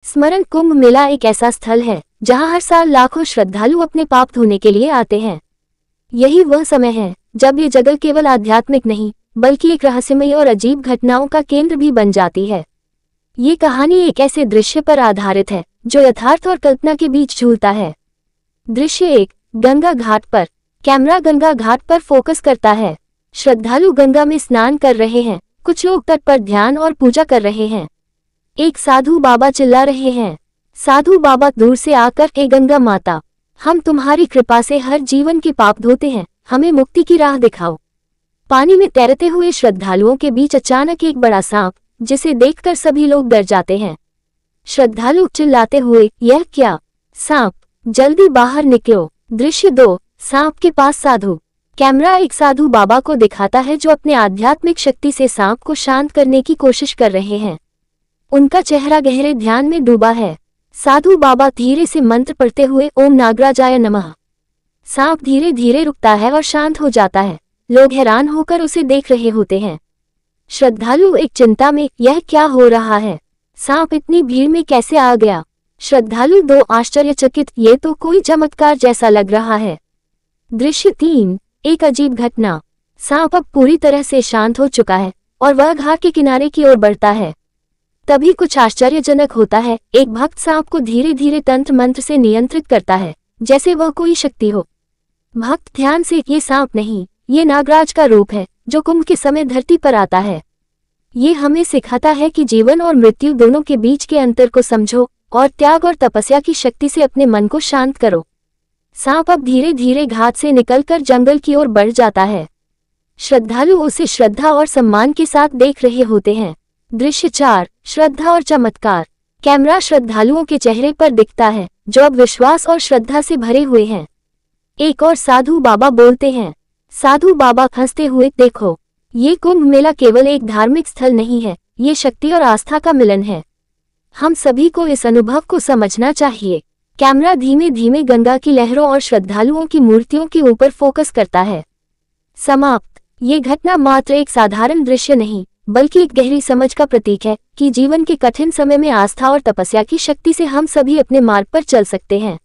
स्मरण कुंभ मेला एक ऐसा स्थल है जहां हर साल लाखों श्रद्धालु अपने पाप धोने के लिए आते हैं। यही वह समय है जब ये जगह केवल आध्यात्मिक नहीं बल्कि एक रहस्यमय और अजीब घटनाओं का केंद्र भी बन जाती है। ये कहानी एक ऐसे दृश्य पर आधारित है जो यथार्थ और कल्पना के बीच झूलता है। दृश्य 1, गंगा घाट पर। कैमरा गंगा घाट पर फोकस करता है। श्रद्धालु गंगा में स्नान कर रहे हैं। कुछ लोग तट पर ध्यान और पूजा कर रहे हैं। एक साधु बाबा चिल्ला रहे हैं। साधु बाबा दूर से आकर, हे गंगा माता, हम तुम्हारी कृपा से हर जीवन के पाप धोते हैं, हमें मुक्ति की राह दिखाओ। पानी में तैरते हुए श्रद्धालुओं के बीच अचानक एक बड़ा सांप, जिसे देखकर सभी लोग डर जाते हैं। श्रद्धालु चिल्लाते हुए, यह क्या? सांप, जल्दी बाहर निकलो। दृश्य 2, सांप के पास साधु। कैमरा एक साधु बाबा को दिखाता है जो अपने आध्यात्मिक शक्ति से सांप को शांत करने की कोशिश कर रहे हैं। उनका चेहरा गहरे ध्यान में डूबा है। साधु बाबा धीरे से मंत्र पढ़ते हुए, ओम नागराजाय नमः। सांप धीरे धीरे रुकता है और शांत हो जाता है। लोग हैरान होकर उसे देख रहे होते हैं। श्रद्धालु एक चिंता में, यह क्या हो रहा है? सांप इतनी भीड़ में कैसे आ गया? श्रद्धालु 2 आश्चर्यचकित, ये तो कोई चमत्कार जैसा लग रहा है। दृश्य 3, एक अजीब घटना। सांप अब पूरी तरह से शांत हो चुका है और वह घाट के किनारे की ओर बढ़ता है। तभी कुछ आश्चर्यजनक होता है। एक भक्त सांप को धीरे धीरे तंत्र मंत्र से नियंत्रित करता है, जैसे वह कोई शक्ति हो। भक्त ध्यान से, ये सांप नहीं, ये नागराज का रूप है जो कुंभ के समय धरती पर आता है। ये हमें सिखाता है कि जीवन और मृत्यु दोनों के बीच के अंतर को समझो और त्याग और तपस्या की शक्ति से अपने मन को शांत करो। सांप अब धीरे धीरे घाट से निकलकर जंगल की ओर बढ़ जाता है। श्रद्धालु उसे श्रद्धा और सम्मान के साथ देख रहे होते हैं। दृश्य 4, श्रद्धा और चमत्कार। कैमरा श्रद्धालुओं के चेहरे पर दिखता है जो अब विश्वास और श्रद्धा से भरे हुए हैं। एक और साधु बाबा बोलते हैं। साधु बाबा हंसते हुए, देखो, ये कुंभ मेला केवल एक धार्मिक स्थल नहीं है, ये शक्ति और आस्था का मिलन है। हम सभी को इस अनुभव को समझना चाहिए। कैमरा धीमे धीमे गंगा की लहरों और श्रद्धालुओं की मूर्तियों के ऊपर फोकस करता है। समाप्त। ये घटना मात्र एक साधारण दृश्य नहीं बल्कि एक गहरी समझ का प्रतीक है कि जीवन के कठिन समय में आस्था और तपस्या की शक्ति से हम सभी अपने मार्ग पर चल सकते हैं।